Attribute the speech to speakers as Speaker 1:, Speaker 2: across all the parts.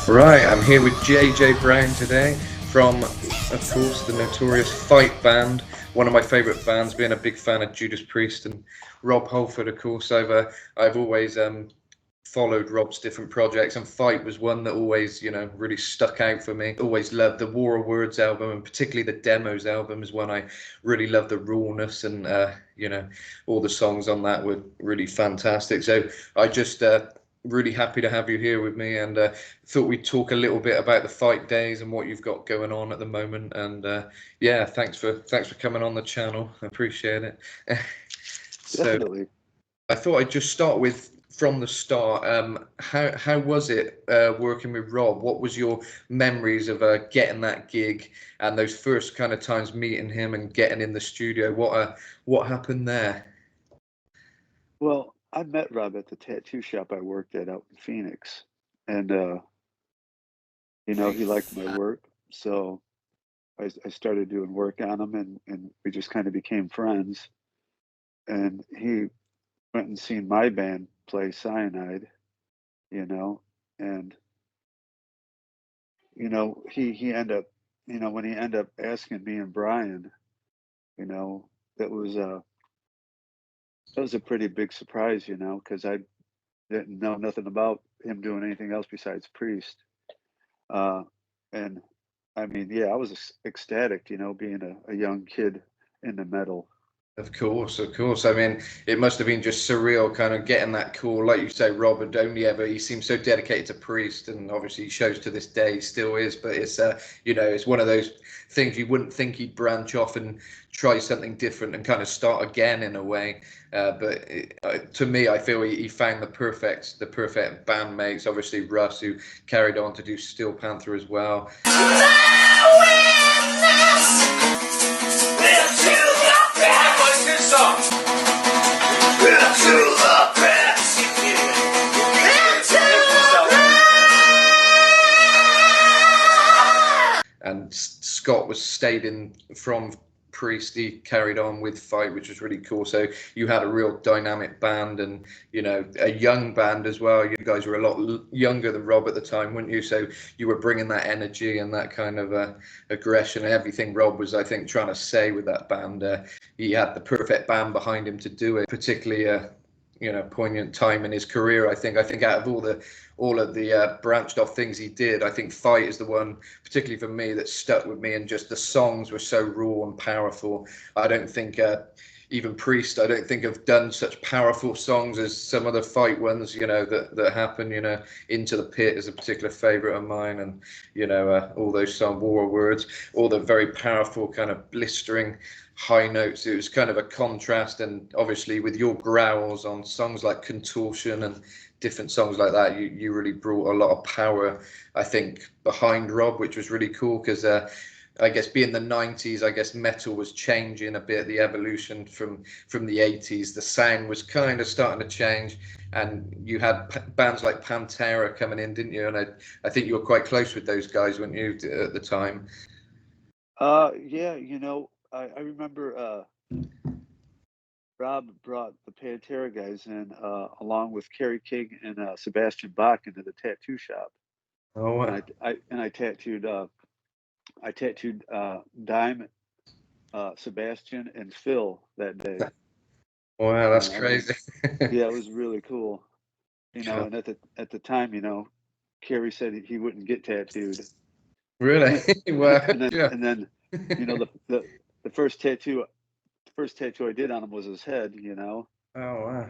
Speaker 1: Right, I'm here with JJ Brown today from, of course, the notorious Fight Band. One of my favourite bands, being a big fan of Judas Priest and Rob Halford, of course. I've always followed Rob's different projects, and Fight was one that always, really stuck out for me. Always loved the War of Words album, and particularly the Demos album is one I really loved. The rawness and all the songs on that were really fantastic. So I just really happy to have you here with me, and thought we'd talk a little bit about the Fight days and what you've got going on at the moment. And yeah, thanks for coming on the channel. I appreciate it. So
Speaker 2: Definitely.
Speaker 1: I thought I'd just start with from the start. How was it working with Rob? What was your memories of getting that gig and those first kind of times meeting him and getting in the studio? What happened there?
Speaker 2: Well, I met Rob at the tattoo shop I worked at out in Phoenix, and he liked my work, so I started doing work on him, and we just kind of became friends. And he went and seen my band play Cyanide, you know, and he ended up, when he ended up asking me and Brian, you know, that was a that was a pretty big surprise, because I didn't know nothing about him doing anything else besides Priest. Uh, and I mean, yeah, I was ecstatic, being a young kid in the metal.
Speaker 1: Of course, of course. I mean, it must have been just surreal kind of getting that call. Like you say, Robert only ever, he seems so dedicated to Priest, and obviously he shows to this day, he still is. But it's one of those things you wouldn't think he'd branch off and try something different and kind of start again in a way. To me, I feel he found the perfect bandmates. Obviously, Russ, who carried on to do Steel Panther as well. And Scott was stayed in from Priest. He carried on with Fight, which was really cool. So you had a real dynamic band, and a young band as well. You guys were a lot younger than Rob at the time, weren't you? So you were bringing that energy and that kind of aggression and everything Rob was, I think, trying to say with that band. He had the perfect band behind him to do it, particularly poignant time in his career. I think out of all of the branched off things he did, I think Fight is the one, particularly for me, that stuck with me. And just the songs were so raw and powerful. I don't think even Priest, I don't think have done such powerful songs as some of the Fight ones, that happen. Into the Pit is a particular favorite of mine, and all those songs, War of Words, all the very powerful kind of blistering high notes. It was kind of a contrast, and obviously with your growls on songs like Contortion and different songs like that, you really brought a lot of power, I think, behind Rob, which was really cool. Because I guess being the 90s, I guess metal was changing a bit. The evolution from the 80s, the sound was kind of starting to change, and you had bands like Pantera coming in, didn't you? And I think you were quite close with those guys, weren't you, at the time?
Speaker 2: Yeah, I remember Rob brought the Pantera guys in, along with Kerry King and Sebastian Bach into the tattoo shop,
Speaker 1: Oh,
Speaker 2: and I tattooed Dime, Sebastian, and Phil that day.
Speaker 1: wow, that's crazy.
Speaker 2: Yeah, it was really cool. And at the time, Kerry said he wouldn't get tattooed.
Speaker 1: Really? Wow.
Speaker 2: and then
Speaker 1: Yeah.
Speaker 2: and then the first tattoo I did on him was his head.
Speaker 1: Oh wow.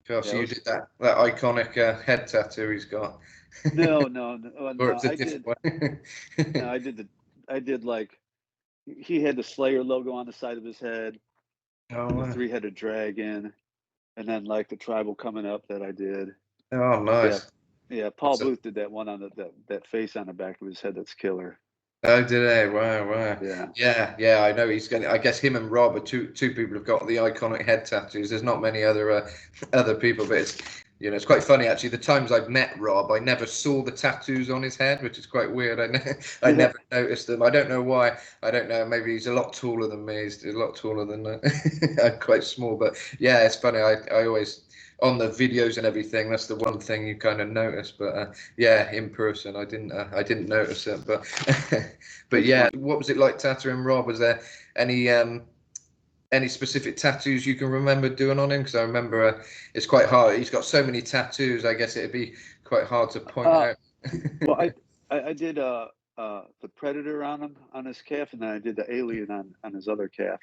Speaker 1: Gosh,
Speaker 2: Yeah,
Speaker 1: so
Speaker 2: it
Speaker 1: you
Speaker 2: was,
Speaker 1: did that iconic head tattoo he's got. Or
Speaker 2: no,
Speaker 1: it's a
Speaker 2: I
Speaker 1: different
Speaker 2: did.
Speaker 1: one.
Speaker 2: No, I did like, he had the Slayer logo on the side of his head,
Speaker 1: Oh
Speaker 2: and the
Speaker 1: wow.
Speaker 2: three-headed dragon, and then like the tribal coming up that I did.
Speaker 1: Oh
Speaker 2: Yeah,
Speaker 1: nice.
Speaker 2: yeah. Paul
Speaker 1: So,
Speaker 2: Booth did that one on that face on the back of his head. That's killer.
Speaker 1: oh, did they? Wow, wow.
Speaker 2: Yeah.
Speaker 1: Yeah. I know he's going. I guess him and Rob are two people who've got the iconic head tattoos. There's not many other people, but it's quite funny actually. The times I've met Rob, I never saw the tattoos on his head, which is quite weird. I
Speaker 2: Yeah.
Speaker 1: never noticed them. I don't know why. I don't know. Maybe he's a lot taller than me. He's a lot taller than I'm quite small. But yeah, it's funny. I on the videos and everything, that's the one thing you kind of notice. But yeah, in person, I didn't notice it. But but yeah, what was it like tattooing Rob? Was there any specific tattoos you can remember doing on him? Because I remember it's quite hard. He's got so many tattoos. I guess it'd be quite hard to point out.
Speaker 2: Well, I did the Predator on his calf, and then I did the Alien on his other calf.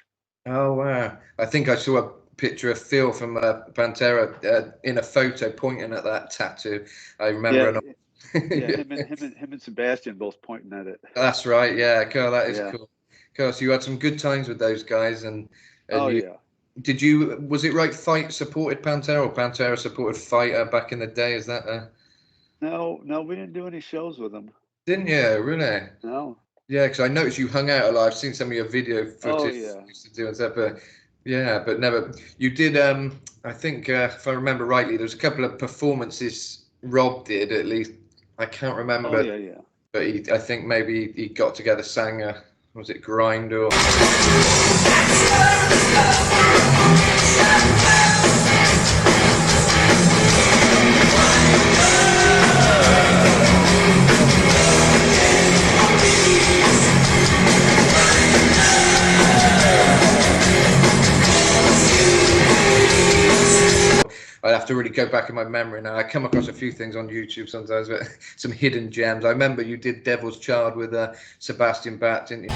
Speaker 1: Oh wow! I think I saw a picture of Phil from Pantera in a photo pointing at that tattoo. I remember.
Speaker 2: Yeah, him and Sebastian both pointing at it.
Speaker 1: That's right. Yeah, cool. That is cool. Cool. So you had some good times with those guys, and did you? Was it right? Fight supported Pantera, or Pantera supported Fighter back in the day? Is that?
Speaker 2: No, we didn't do any shows with them.
Speaker 1: Didn't you? Really?
Speaker 2: No.
Speaker 1: Yeah, because I noticed you hung out a lot. I've seen some of your video footage you used to do and stuff, but yeah, but never. You did. I think if I remember rightly, there was a couple of performances Rob did at least. I can't remember.
Speaker 2: Oh yeah.
Speaker 1: But I think maybe he got together, sang was it Grind or? I'd have to really go back in my memory now. I come across a few things on YouTube sometimes, but some hidden gems. I remember you did Devil's Child with Sebastian Bach, didn't you?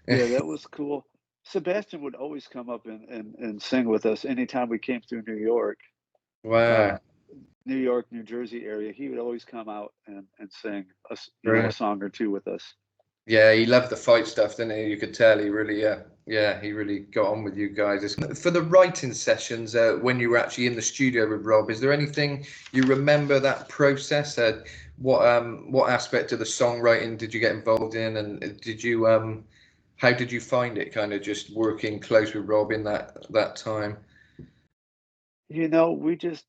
Speaker 2: Yeah, that was cool. Sebastian would always come up and sing with us anytime we came through New York.
Speaker 1: Wow.
Speaker 2: New York, New Jersey area. He would always come out and sing a song or two with us.
Speaker 1: Yeah, he loved the fight stuff, didn't he? You could tell he really, he really got on with you guys. For the writing sessions, when you were actually in the studio with Rob, is there anything you remember that process? What aspect of the songwriting did you get involved in, and did you how did you find it, kind of just working close with Rob in that time?
Speaker 2: We just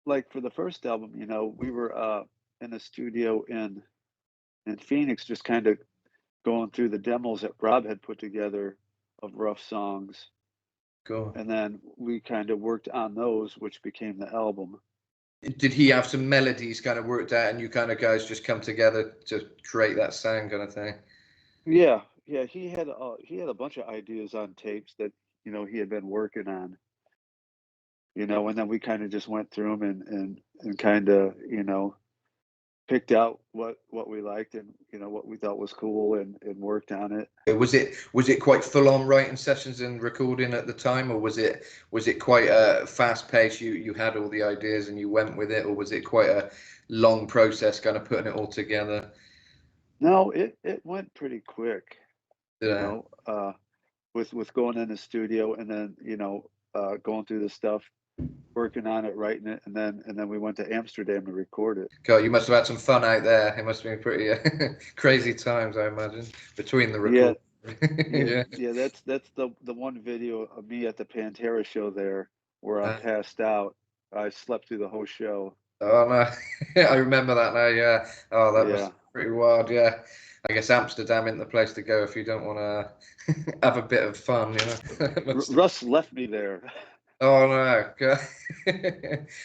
Speaker 2: like for the first album, we were in the studio in Phoenix, just kind of going through the demos that Rob had put together of rough songs.
Speaker 1: Cool.
Speaker 2: And then we kind of worked on those, which became the album.
Speaker 1: Did he have some melodies kind of worked out, and you kind of guys just come together to create that sound kind of thing?
Speaker 2: Yeah. He had a bunch of ideas on tapes that he had been working on. And then we kind of just went through them and kind of picked out what we liked and what we thought was cool and worked on it.
Speaker 1: Was it quite full on writing sessions and recording at the time, or was it quite a fast pace? You had all the ideas and you went with it, or was it quite a long process, kind of putting it all together?
Speaker 2: No, it went pretty quick. With going in the studio and then going through the stuff, working on it, writing it, and then we went to Amsterdam to record it.
Speaker 1: God, you must have had some fun out there. It must have been pretty crazy times, I imagine, between the recordings.
Speaker 2: Yeah, that's the one video of me at the Pantera show there where I passed out. I slept through the whole show.
Speaker 1: Oh no, I remember that now. Yeah. Oh, that was pretty wild. Yeah. I guess Amsterdam isn't the place to go if you don't want to have a bit of fun,
Speaker 2: Russ left me there.
Speaker 1: Oh no!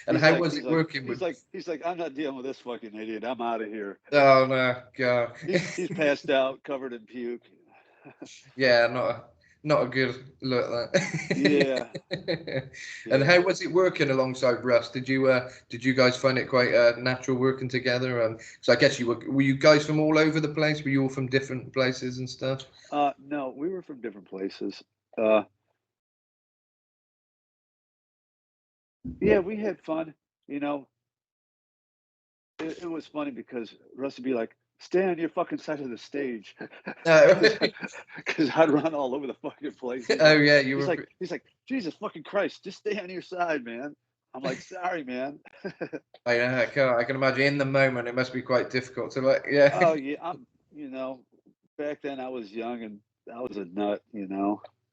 Speaker 1: And how was it working with?
Speaker 2: He's like, I'm not dealing with this fucking idiot. I'm out of here.
Speaker 1: Oh no, God.
Speaker 2: He's passed out, covered in puke.
Speaker 1: Yeah, not a good look. That.
Speaker 2: Yeah.
Speaker 1: And how was it working alongside Russ? Did you guys find it quite natural working together? So I guess were you guys from all over the place? Were you all from different places and stuff?
Speaker 2: No, we were from different places. Yeah, we had fun. It was funny because Russ would be like, "Stay on your fucking side of the stage," because I'd run all over the fucking place. He's like, "Jesus fucking Christ, just stay on your side, man." I'm like, "Sorry, man."
Speaker 1: I know. I can imagine in the moment it must be quite difficult to like, yeah.
Speaker 2: Oh yeah, back then I was young and I was a nut.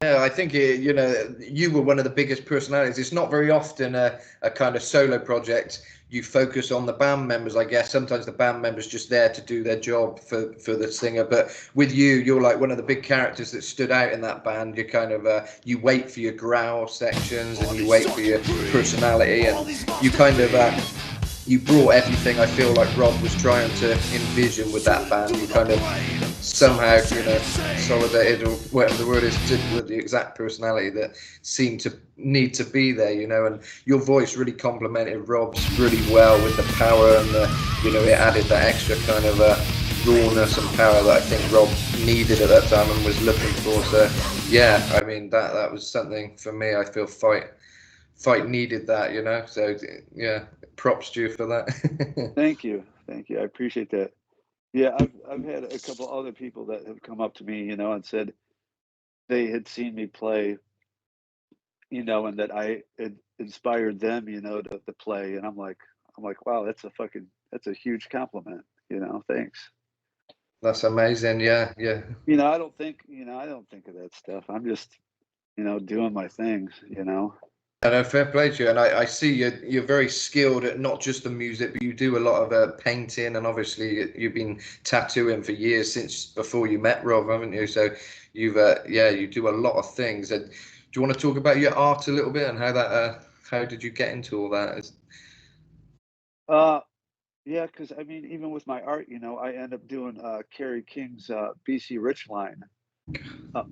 Speaker 1: Yeah, I think you know, you were one of the biggest personalities. It's not very often a kind of solo project you focus on the band members. I guess sometimes the band members just there to do their job for the singer. But with you, you're like one of the big characters that stood out in that band. You kind of you wait for your growl sections and you wait for your personality, and you kind of you brought everything I feel like Rob was trying to envision with that band. You kind of somehow, you know, solidated, or whatever the word is, with the exact personality that seemed to need to be there, you know. And your voice really complemented Rob's really well with the power and the, you know, it added that extra kind of rawness and power that I think Rob needed at that time and was looking for. So yeah, I mean that was something for me. I feel Fight needed that, you know. So yeah, props to you for that.
Speaker 2: Thank you, thank you. I appreciate that. Yeah, I've had a couple other people that have come up to me, you know, and said they had seen me play, you know, and that I had inspired them, you know, to play. And I'm like, wow, that's a huge compliment, you know. Thanks.
Speaker 1: That's amazing. Yeah, yeah.
Speaker 2: You know, I don't think of that stuff. I'm just, you know, doing my things, you know.
Speaker 1: And fair play to you. And I see you're very skilled at not just the music, but you do a lot of painting, and obviously you've been tattooing for years since before you met Rob, haven't you? So you've yeah, you do a lot of things. And do you want to talk about your art a little bit and how that how did you get into all that?
Speaker 2: Uh, yeah, because I mean, even with my art, you know, I end up doing Kerry King's BC Rich line. Uh,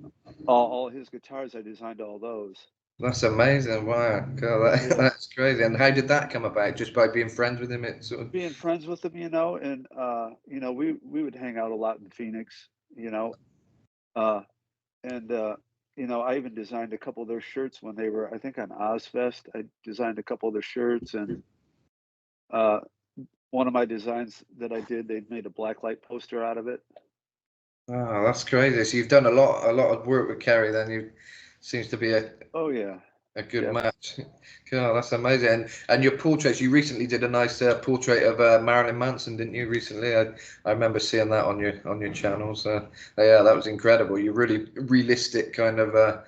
Speaker 2: all his guitars, I designed all those.
Speaker 1: That's amazing. Wow, God,
Speaker 2: Yeah,
Speaker 1: that's crazy. And how did that come about? Just by being friends with him? It sort of.
Speaker 2: being friends with him, you know, and you know, we would hang out a lot in Phoenix, you know, uh, and you know, I even designed a couple of their shirts when they were, I think, on Ozfest. I designed a couple of their shirts, and uh, one of my designs that I did, they made a blacklight poster out of it.
Speaker 1: Oh, that's crazy. So you've done a lot of work with Kerry. Then you seems to be
Speaker 2: Oh yeah,
Speaker 1: a good
Speaker 2: yeah,
Speaker 1: match. God, that's amazing. And your portraits, you recently did a nice portrait of Marilyn Manson, didn't you? Recently, I remember seeing that on your channel. So yeah, that was incredible. You really realistic kind of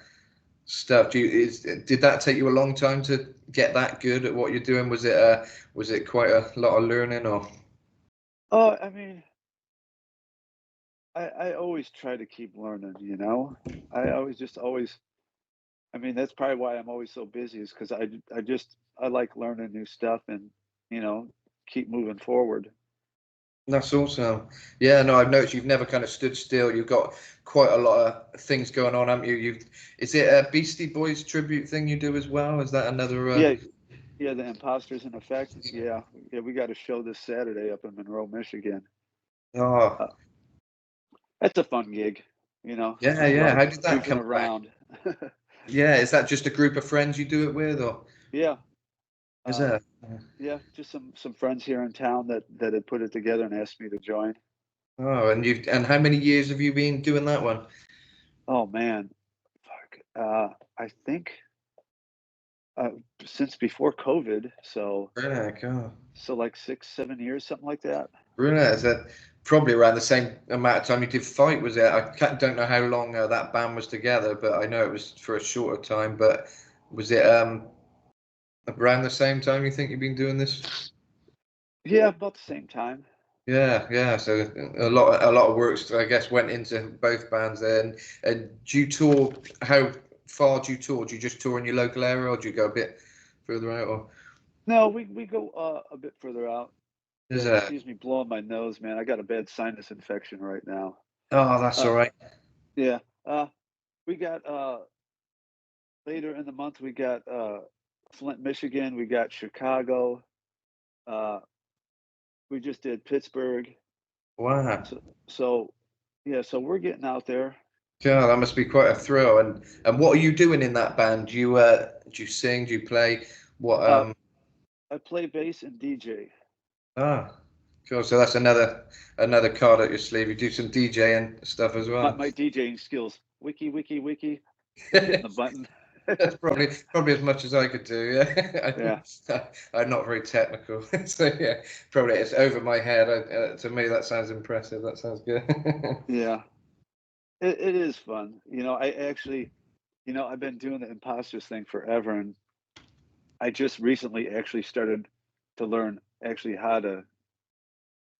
Speaker 1: stuff. Did that take you a long time to get that good at what you're doing? Was it quite a lot of learning or?
Speaker 2: Oh, I mean, I always try to keep learning, you know. I always just always. I mean, that's probably why I'm always so busy, is because I just I like learning new stuff and, you know, keep moving forward.
Speaker 1: That's awesome. Yeah, no, I've noticed you've never kind of stood still. You've got quite a lot of things going on, haven't you? Is it a Beastie Boys tribute thing you do as well? Is that another?
Speaker 2: Yeah, yeah, the imposters in effect. Yeah, yeah, we got a show this Saturday up in Monroe, Michigan.
Speaker 1: Oh,
Speaker 2: Uh, that's a fun gig, you know.
Speaker 1: yeah,
Speaker 2: Just a
Speaker 1: yeah.
Speaker 2: lot of
Speaker 1: How did that
Speaker 2: goofing
Speaker 1: come about?
Speaker 2: around.
Speaker 1: Yeah, is that just a group of friends you do it with, or
Speaker 2: Yeah,
Speaker 1: is
Speaker 2: uh,
Speaker 1: it?
Speaker 2: yeah, just some friends here in town that had put it together and asked me to join.
Speaker 1: Oh, and how many years have you been doing that one?
Speaker 2: Oh man, fuck. I think uh, since before COVID,
Speaker 1: Yeah, God.
Speaker 2: so like 6, 7 years, something like that.
Speaker 1: Really? Is that probably around the same amount of time you did Fight, was it? Don't know how long that band was together, but I know it was for a shorter time. But was it around the same time you think you've been doing this?
Speaker 2: Yeah, about the same time.
Speaker 1: Yeah, yeah. So a lot of work, I guess, went into both bands there. And do you tour? How far do you tour? Do you just tour in your local area, or do you go a bit further out? Or
Speaker 2: No, we go a bit further out.
Speaker 1: is
Speaker 2: Yeah,
Speaker 1: it?
Speaker 2: excuse me, blowing my nose, man. I got a bad sinus infection right now.
Speaker 1: Oh, that's
Speaker 2: Uh,
Speaker 1: all right.
Speaker 2: yeah. We got later in the month we got Flint, Michigan. We got Chicago. Uh, we just did Pittsburgh.
Speaker 1: Wow.
Speaker 2: So yeah, so we're getting out there.
Speaker 1: God, that must be quite a thrill. And what are you doing in that band? Do you sing? Do you play? What
Speaker 2: Uh, I play bass and DJ.
Speaker 1: ah cool. So that's another card up your sleeve. You do some DJing stuff as well.
Speaker 2: My DJing skills. Wiki, wiki, wiki. Hitting the button.
Speaker 1: That's probably as much as I could do. Yeah,
Speaker 2: Yeah,
Speaker 1: I'm not very technical, so yeah, probably it's over my head. To me, that sounds impressive. That sounds good.
Speaker 2: yeah. It is fun. You know, I actually I've been doing the imposters thing forever, and I just recently actually started to learn actually how to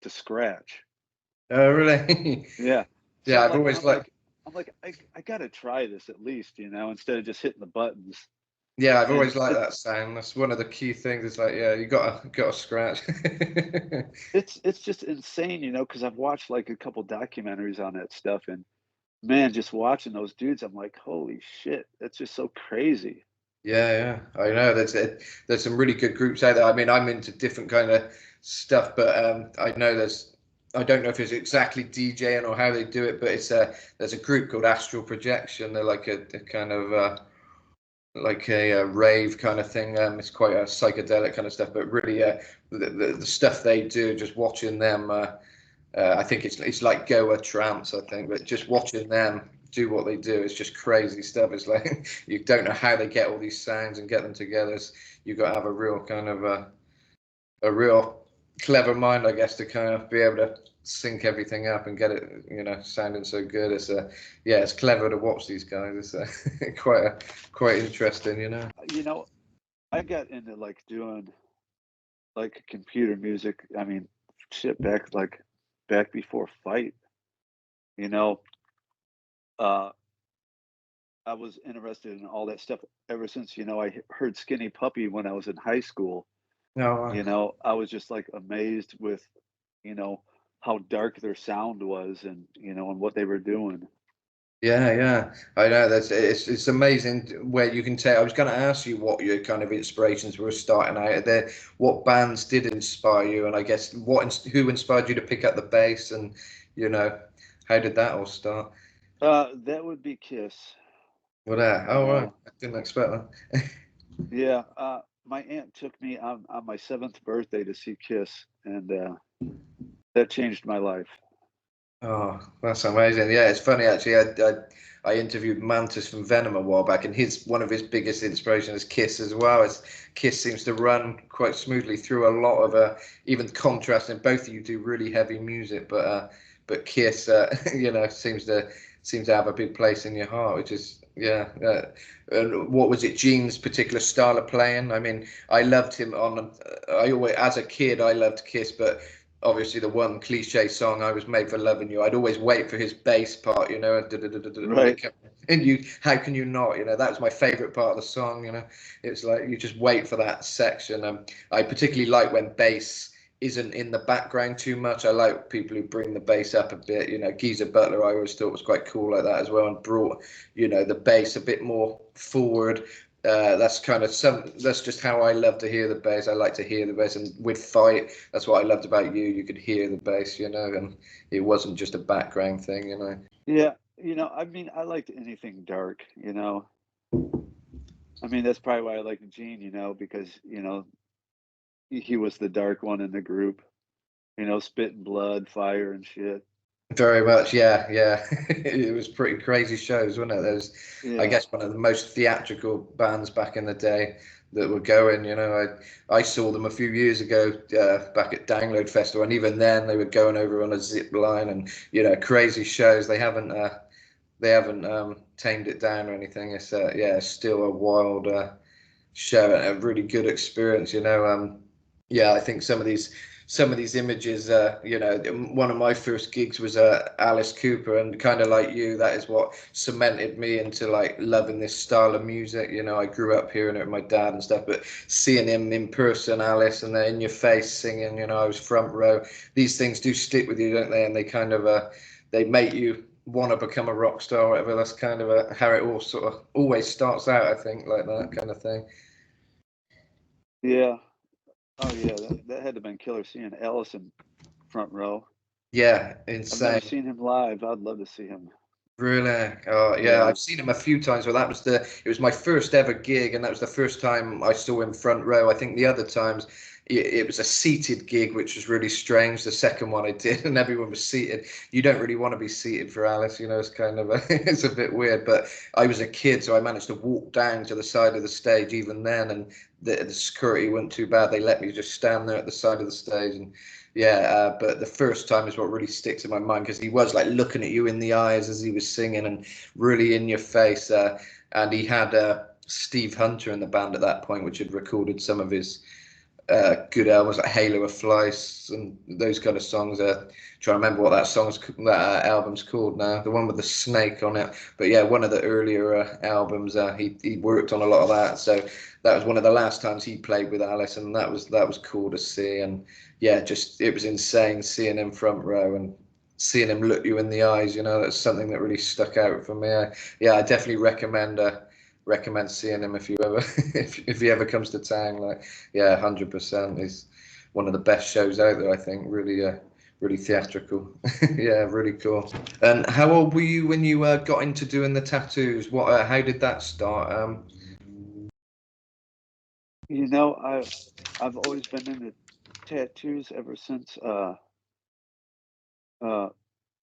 Speaker 2: scratch.
Speaker 1: Oh, really?
Speaker 2: Yeah. So
Speaker 1: Yeah,
Speaker 2: I'm
Speaker 1: I've
Speaker 2: like
Speaker 1: always
Speaker 2: I'm
Speaker 1: like.
Speaker 2: like I'm like I gotta try this at least, instead of just hitting the buttons.
Speaker 1: Yeah, I've
Speaker 2: And
Speaker 1: always liked that sound. That's one of the key things. It's like, yeah, you gotta scratch.
Speaker 2: it's just insane, because I've watched like a couple documentaries on that stuff, and man, just watching those dudes, I'm like, holy shit, that's just so crazy.
Speaker 1: Yeah, yeah, I know. There's some really good groups out there. I mean, I'm into different kind of stuff, but I know I don't know if it's exactly DJing or how they do it, but there's a group called Astral Projection. They're like a kind of like a rave kind of thing. It's quite a psychedelic kind of stuff, but really, the stuff they do, just watching them. I think it's like Goa trance, I think, but just watching them do what they do is just crazy stuff. It's like you don't know how they get all these sounds and get them together. You've got to have a real kind of a real clever mind, I guess, to kind of be able to sync everything up and get it, sounding so good. Yeah, it's clever to watch these guys. It's quite interesting.
Speaker 2: You know, I got into like doing like computer music. I mean, shit, back before Fight, you know, uh, I was interested in all that stuff ever since, I heard Skinny Puppy when I was in high school.
Speaker 1: No.
Speaker 2: I was just like amazed with, you know, how dark their sound was, and what they were doing.
Speaker 1: Yeah, yeah, I know. It's amazing where you can tell. I was going to ask you what your kind of inspirations were starting out there. What bands did inspire you, and I guess who inspired you to pick up the bass, and you know, how did that all start?
Speaker 2: That would be Kiss,
Speaker 1: Well, there.
Speaker 2: you
Speaker 1: Oh, right.
Speaker 2: know.
Speaker 1: I didn't expect that.
Speaker 2: Yeah, my aunt took me on my seventh birthday to see Kiss, and that changed my life.
Speaker 1: Oh, that's amazing. Yeah, it's funny actually. I interviewed Mantis from Venom a while back, and one of his biggest inspirations is Kiss as well. Kiss seems to run quite smoothly through a lot of even contrast, and both of you do really heavy music, but Kiss, seems to have a big place in your heart, which is yeah. And what was it? Gene's particular style of playing. I mean, I loved him on. I always, as a kid, I loved Kiss, but obviously the one cliche song "I Was Made for Loving You." I'd always wait for his bass part, when it
Speaker 2: Right.
Speaker 1: kept, and how can you not? That was my favorite part of the song. It's like you just wait for that section. I particularly like when bass isn't in the background too much. I like people who bring the bass up a bit. Geezer Butler, I always thought was quite cool like that as well, and brought the bass a bit more forward. That's just how I love to hear the bass. I like to hear the bass, and with Fight, that's what I loved about you. You could hear the bass, and it wasn't just a background thing.
Speaker 2: Yeah, I mean, I liked anything dark, I mean, that's probably why I like Gene, because, he was the dark one in the group, spitting blood, fire, and shit.
Speaker 1: Very much, yeah, yeah. It was pretty crazy shows, wasn't it? There's, I
Speaker 2: Yeah.
Speaker 1: guess, one of the most theatrical bands back in the day that were going. I saw them a few years ago back at Download Festival, and even then they were going over on a zip line and crazy shows. They haven't tamed it down or anything. It's yeah, it's still a wild show and a really good experience. Yeah, I think some of these images. One of my first gigs was Alice Cooper, and kind of like you, that is what cemented me into like loving this style of music. I grew up hearing it with my dad and stuff, but seeing him in person, Alice, and then in your face singing, I was front row. These things do stick with you, don't they? And they kind of they make you want to become a rock star or whatever. That's kind of how it all sort of always starts out, I think, like that kind of thing.
Speaker 2: Yeah. Oh, yeah, that had to have been killer seeing Allison front row.
Speaker 1: Yeah,
Speaker 2: I've never
Speaker 1: insane.
Speaker 2: seen him live. I'd love to see him.
Speaker 1: Really? Oh, yeah.
Speaker 2: Yeah.
Speaker 1: I've seen him a few times. Well, it was my first ever gig, and that was the first time I saw him front row. I think the other times it was a seated gig, which was really strange. The second one I did, and everyone was seated. You don't really want to be seated for Alice, it's kind of it's a bit weird. But I was a kid, so I managed to walk down to the side of the stage even then, and the security wasn't too bad. They let me just stand there at the side of the stage, and yeah, but the first time is what really sticks in my mind because he was like looking at you in the eyes as he was singing and really in your face. and he had Steve Hunter in the band at that point, which had recorded some of his good albums like Halo of Flies and those kind of songs. Trying to remember what that album's called now, the one with the snake on it. But yeah, one of the earlier albums, he worked on a lot of that. So that was one of the last times he played with Alice, and that was cool to see. And yeah, just it was insane seeing him front row and seeing him look you in the eyes. You know, that's something that really stuck out for me. I definitely recommend seeing him if you ever if he ever comes to town. Like, yeah, 100%. He's one of the best shows out there, I think. Really theatrical. Yeah, really cool. And how old were you when you got into doing the tattoos? What how did that start?
Speaker 2: You know, I've always been into tattoos ever since uh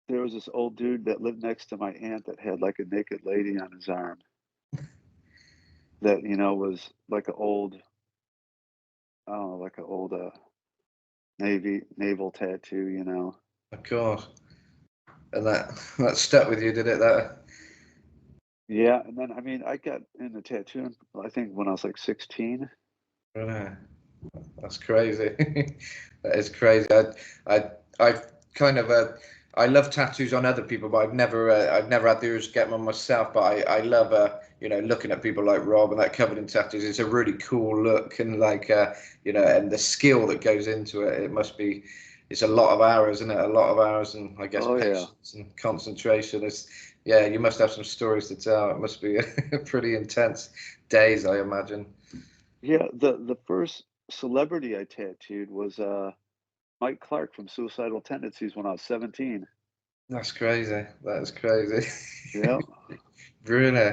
Speaker 2: there was this old dude that lived next to my aunt that had like a naked lady on his arm that, was like an old, I don't know, like an old naval tattoo,
Speaker 1: Of course. And that stuck with you, did it? That
Speaker 2: Yeah, and then I mean I got into tattooing I think when I was like 16.
Speaker 1: uh, that's crazy. That is crazy. I've kind of I love tattoos on other people, but I've never had the urge to get them on myself. But I love looking at people like Rob and that covered in tattoos. It's a really cool look, and like and the skill that goes into it. It's a lot of hours, isn't it? A lot of hours, and I guess
Speaker 2: Oh yeah.
Speaker 1: patience and concentration. Yeah, you must have some stories to tell. It must be pretty intense days, I imagine.
Speaker 2: Yeah, the first celebrity I tattooed was Mike Clark from Suicidal Tendencies when I was 17.
Speaker 1: That's crazy. That is crazy.
Speaker 2: Yeah.
Speaker 1: Really?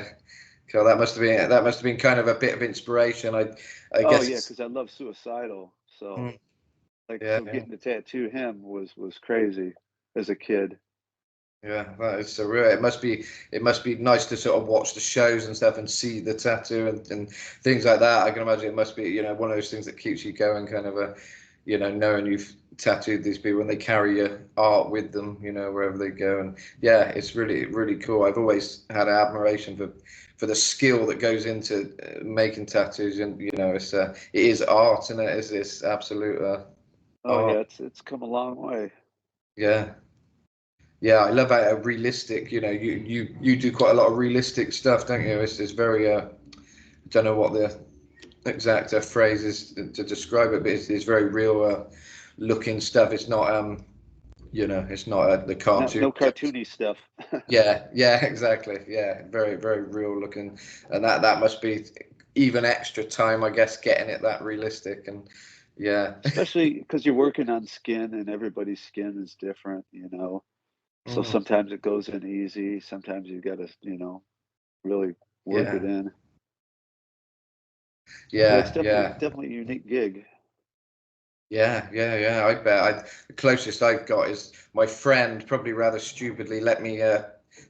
Speaker 1: God, that must have been kind of a bit of inspiration. I
Speaker 2: Oh
Speaker 1: guess
Speaker 2: yeah,
Speaker 1: it's
Speaker 2: because I love Suicidal. So
Speaker 1: mm,
Speaker 2: like
Speaker 1: yeah,
Speaker 2: so
Speaker 1: yeah,
Speaker 2: getting to tattoo him was crazy as a kid.
Speaker 1: yeah. That is surreal. It must be nice to sort of watch the shows and stuff and see the tattoo and things like that. I can imagine it must be one of those things that keeps you going, kind of knowing you've tattooed these people and they carry your art with them, wherever they go. And yeah, it's really, really cool. I've always had admiration for the skill that goes into making tattoos, and it is art, and it's absolute
Speaker 2: Oh
Speaker 1: art.
Speaker 2: yeah, it's come a long way.
Speaker 1: Yeah, yeah. I love how realistic. You do quite a lot of realistic stuff, don't you? It's very I don't know what the exact phrase is to describe it, but it's very real looking stuff. It's not it's not the cartoon.
Speaker 2: No cartoony stuff.
Speaker 1: Yeah, yeah, exactly. Yeah, very, very real looking, and that must be even extra time, I guess, getting it that realistic. And yeah,
Speaker 2: Especially because you're working on skin and everybody's skin is different. So
Speaker 1: mm,
Speaker 2: sometimes it goes in easy, sometimes you gotta, really work it
Speaker 1: yeah,
Speaker 2: in. So it's
Speaker 1: yeah,
Speaker 2: definitely
Speaker 1: yeah,
Speaker 2: definitely a unique gig.
Speaker 1: yeah, yeah, yeah. I bet. The closest I've got is my friend, probably rather stupidly, let me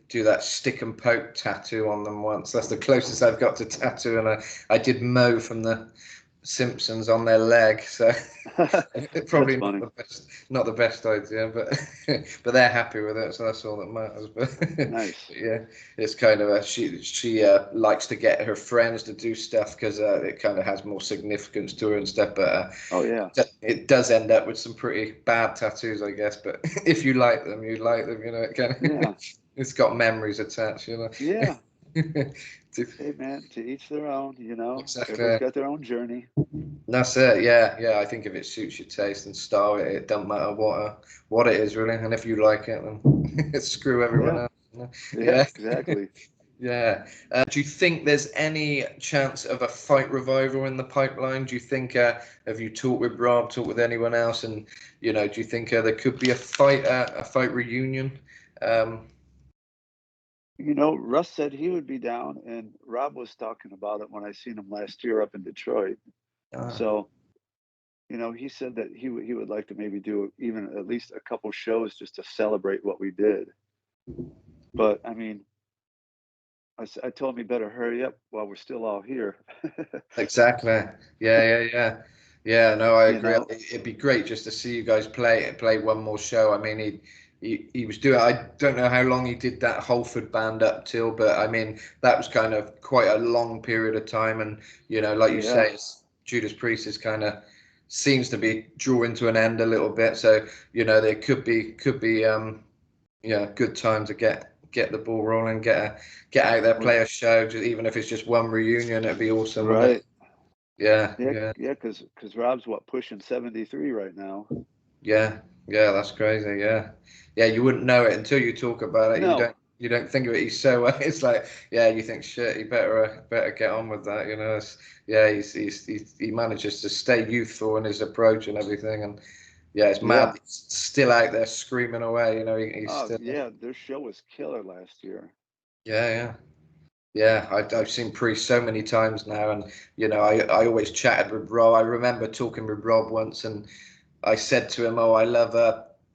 Speaker 1: do that stick and poke tattoo on them once. That's the closest I've got to tattoo, and I did Mo from the Simpsons on their leg, so
Speaker 2: That's
Speaker 1: probably not
Speaker 2: funny.
Speaker 1: the best idea, but but they're happy with it, so that's all that matters. But
Speaker 2: Nice.
Speaker 1: yeah, it's kind of she likes to get her friends to do stuff because it kind of has more significance to her and stuff. But
Speaker 2: Oh yeah.
Speaker 1: it does end up with some pretty bad tattoos, I guess. But if you like them, you like them. It kind of
Speaker 2: Yeah.
Speaker 1: it's got memories attached.
Speaker 2: Yeah.
Speaker 1: To-
Speaker 2: Hey man, to each their own. Everybody's
Speaker 1: exactly.
Speaker 2: got their own journey.
Speaker 1: That's it. Yeah, yeah. I think if it suits your taste and style, it doesn't matter what it is really. And if you like it, then screw everyone
Speaker 2: Yeah.
Speaker 1: else.
Speaker 2: Yeah,
Speaker 1: Yeah,
Speaker 2: exactly.
Speaker 1: yeah. Do you think there's any chance of a fight revival in the pipeline? Do you think? Have you talked with Rob? Talked with anyone else? And do you think there could be a fight reunion? Um,
Speaker 2: Russ said he would be down, and Rob was talking about it when I seen him last year up in Detroit.
Speaker 1: ah,
Speaker 2: So, he said that he would like to maybe do even at least a couple shows just to celebrate what we did. But I mean, I told him he better hurry up while we're still all here.
Speaker 1: exactly. Yeah, yeah, yeah. Yeah, no, I
Speaker 2: you
Speaker 1: agree.
Speaker 2: know,
Speaker 1: It'd be great just to see you guys play one more show. I mean, he was doing. I don't know how long he did that Halford band up till, but I mean that was kind of quite a long period of time. And like you
Speaker 2: Yeah.
Speaker 1: say, Judas Priest is kind of seems to be drawing to an end a little bit. So there could be good time to get the ball rolling, get out there, play a show, even if it's just one reunion. It'd be awesome, wouldn't
Speaker 2: Right.
Speaker 1: it? Yeah,
Speaker 2: Yeah.
Speaker 1: yeah.
Speaker 2: Yeah. Because Rob's pushing 73 right now.
Speaker 1: Yeah, yeah, that's crazy. Yeah, yeah, you wouldn't know it until you talk about it.
Speaker 2: No.
Speaker 1: You don't think of it. He's so it's like, yeah, you think shit. You better get on with that. Yeah, he manages to stay youthful in his approach and everything. And yeah, it's mad.
Speaker 2: Yeah.
Speaker 1: He's still out there screaming away. He's
Speaker 2: Oh
Speaker 1: still.
Speaker 2: yeah. Their show was killer last year.
Speaker 1: Yeah, yeah. Yeah, I've seen Priest so many times now, and I always chatted with Rob. I remember talking with Rob once, and I said to him, "Oh, I love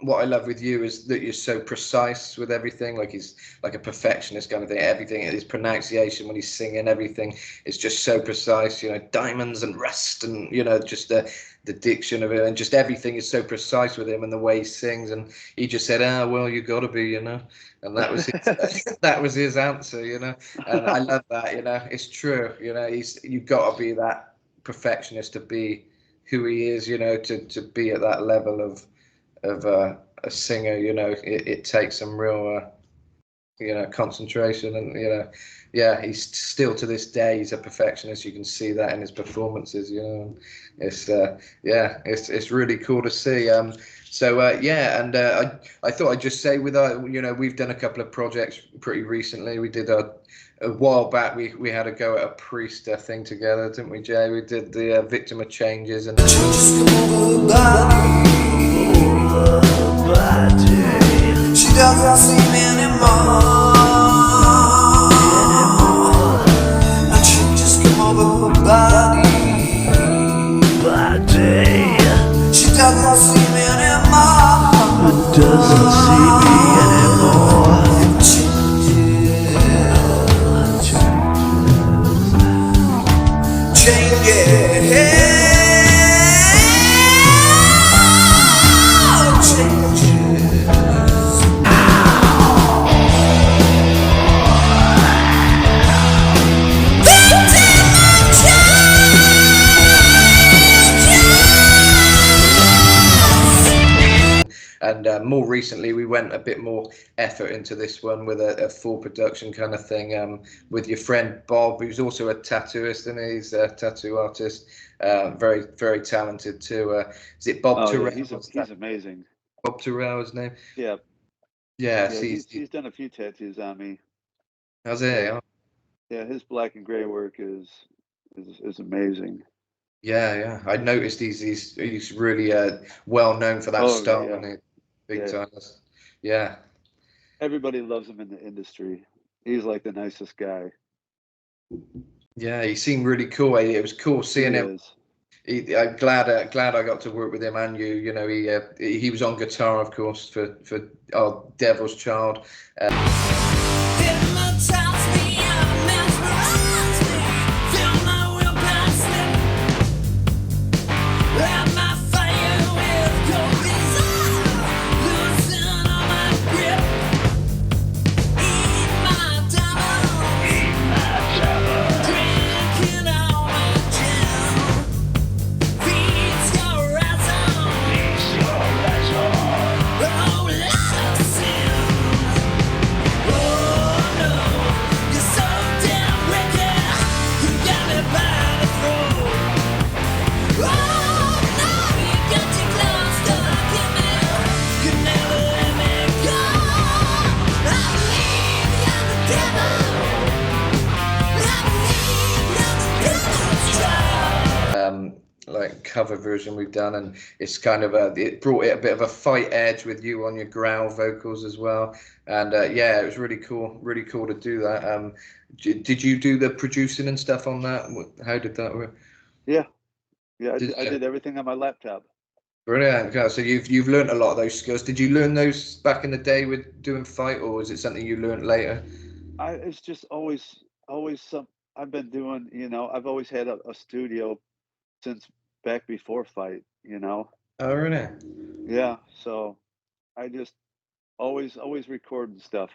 Speaker 1: what I love with you is that you're so precise with everything. Like he's like a perfectionist kind of thing. Everything, his pronunciation when he's singing, everything is just so precise. Diamonds and rust, and just the diction of it, and just everything is so precise with him and the way he sings. And he just said, "Ah, well, you got to be, and that was that was his answer, And I love that, It's true, you've got to be that perfectionist to be who he is, to be at that level of a singer. It takes some real concentration, and yeah, he's still to this day he's a perfectionist. You can see that in his performances. It's yeah, it's really cool to see. Yeah, and I thought I'd just say with we've done a couple of projects pretty recently. We did a while back. We had a go at a Priest thing together, didn't we, Jay? We did the Victim of Changes and. She doesn't see me anymore. And she just come over her body. She doesn't see me anymore. Doesn't see me anymore. And more recently, we went a bit more effort into this one with a full production kind of thing with your friend Bob, who's also a tattooist, and he's a tattoo artist, very, very talented too. Is it Bob
Speaker 2: Oh
Speaker 1: Terrell?
Speaker 2: yeah, he's amazing.
Speaker 1: Bob Terrell, his name?
Speaker 2: Yeah.
Speaker 1: Yes,
Speaker 2: Yeah, he's done a few tattoos on me.
Speaker 1: how's it?
Speaker 2: Yeah, his black and gray work is amazing.
Speaker 1: Yeah, yeah. I noticed he's really well known for that
Speaker 2: Oh
Speaker 1: style,
Speaker 2: yeah,
Speaker 1: and big
Speaker 2: yeah.
Speaker 1: time. Yeah,
Speaker 2: Everybody loves him in the industry. He's like the nicest guy.
Speaker 1: yeah. He seemed really cool. It was cool
Speaker 2: He
Speaker 1: seeing him.
Speaker 2: is.
Speaker 1: I'm glad I got to work with him and you. He was on guitar, of course, for our Devil's Child. Like cover version we've done, and it's kind of it brought it a bit of a fight edge with you on your growl vocals as well, and yeah, it was really cool to do that. Did you do the producing and stuff on that? How did that work?
Speaker 2: Yeah, yeah. I did everything on my laptop.
Speaker 1: Brilliant. Okay, so you've learned a lot of those skills. Did you learn those back in the day with doing fight, or was it something you learned later?
Speaker 2: It's just always some I've been doing. I've always had a studio since back before fight.
Speaker 1: Oh, really?
Speaker 2: Yeah. So I just always recording stuff.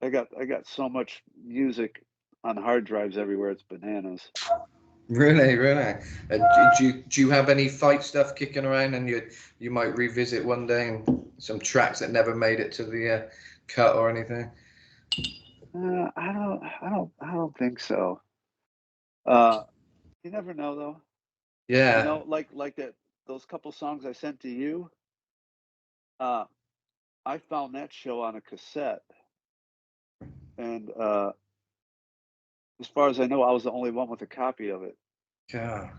Speaker 2: I got so much music on hard drives everywhere. It's bananas.
Speaker 1: Really, really. Do you have any fight stuff kicking around, and you might revisit one day, and some tracks that never made it to the cut or anything?
Speaker 2: I don't think so. You never know though. You
Speaker 1: Yeah.
Speaker 2: know, like that those couple songs I sent to you. Uh, I found that show on a cassette, and as far as I know, I was the only one with a copy of it,
Speaker 1: God.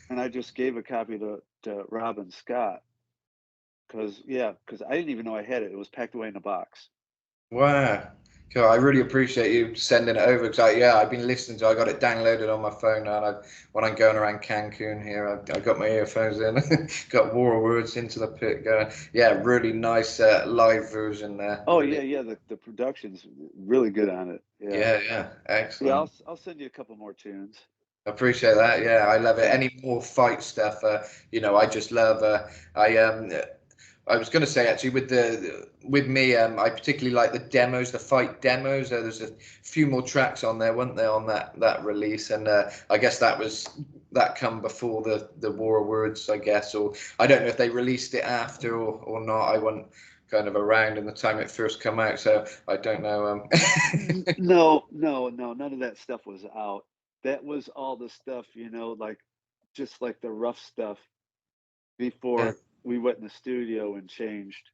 Speaker 2: and I just gave a copy to Rob and Scott because I didn't even know I had it. It was packed away in a box.
Speaker 1: Wow. Cool. I really appreciate you sending it over because I've been listening to. I got it downloaded on my phone now. And when I'm going around Cancun here, I got my earphones in, got War of Words Into the Pit going. Yeah, really nice live version there.
Speaker 2: Oh
Speaker 1: Really.
Speaker 2: yeah, yeah. The production's really good on it. Yeah,
Speaker 1: Yeah,
Speaker 2: yeah.
Speaker 1: excellent.
Speaker 2: I'll send you a couple more tunes.
Speaker 1: Appreciate that. Yeah, I love it.
Speaker 2: Yeah,
Speaker 1: Any more fight stuff? I just love. I I was going to say actually with me, I particularly like the demos, the fight demos. There's a few more tracks on there, weren't there, on that release? And I guess that come before the War of Words, I guess, or I don't know if they released it after or not. I wasn't kind of around in the time it first come out, so I don't know.
Speaker 2: no. None of that stuff was out. That was all the stuff, like just like the rough stuff
Speaker 1: Yeah.
Speaker 2: before we went in the studio and changed.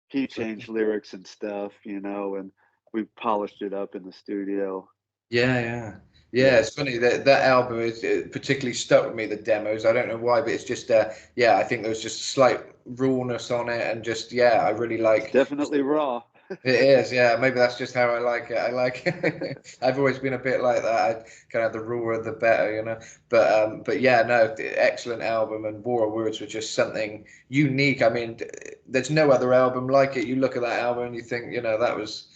Speaker 2: He changed lyrics and stuff, and we polished it up in the studio.
Speaker 1: Yeah.
Speaker 2: Yeah,
Speaker 1: It's funny that album is it particularly stuck with me. The demos, I don't know why, but it's just I think there was just a slight rawness on it, and just I really
Speaker 2: it's
Speaker 1: like.
Speaker 2: definitely raw.
Speaker 1: It is, yeah. Maybe that's just how I like it. I like. I've always been a bit like that. I kind of the rawer the better. But yeah, no, excellent album, and War of Words was just something unique. I mean, there's no other album like it. You look at that album and you think, that was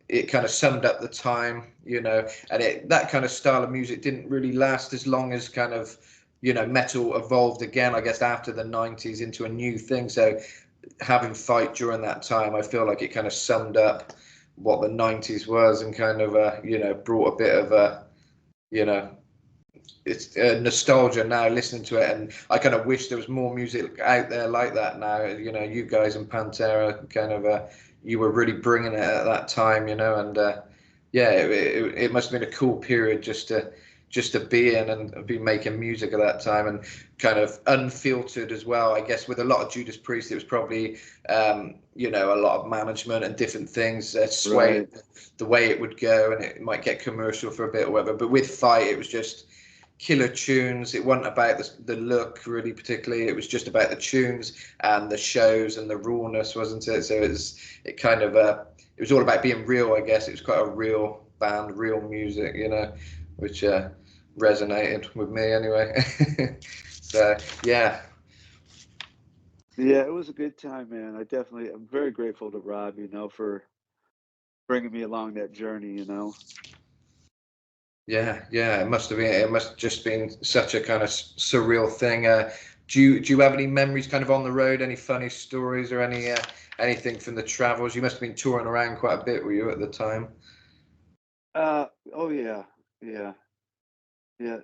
Speaker 1: it kind of summed up the time, and that kind of style of music didn't really last as long as kind of, metal evolved again, I guess, after the 90s into a new thing. So having Fight during that time, I feel like it kind of summed up what the 90s was and kind of, brought a bit of you know, it's nostalgia now listening to it, and I kind of wish there was more music out there like that now. You guys and Pantera kind of you were really bringing it at that time, and it must have been a cool period just to be in and be making music at that time, and kind of unfiltered as well. I guess with a lot of Judas Priest, it was probably a lot of management and different things swayed
Speaker 2: Right.
Speaker 1: the way it would go, and it might get commercial for a bit or whatever. But with Fight, it was just killer tunes. It wasn't about the look really particularly. It was just about the tunes and the shows and the rawness, wasn't it? So it kind of it was all about being real, I guess. It was quite a real band, real music, which resonated with me anyway. So yeah.
Speaker 2: Yeah, it was a good time, man. I'm very grateful to Rob, for bringing me along that journey.
Speaker 1: Yeah, it must have been. It must have just been such a kind of surreal thing. Do you have any memories, kind of on the road? Any funny stories or anything from the travels? You must have been touring around quite a bit, were you, at the time?
Speaker 2: Oh yeah, yeah, yeah.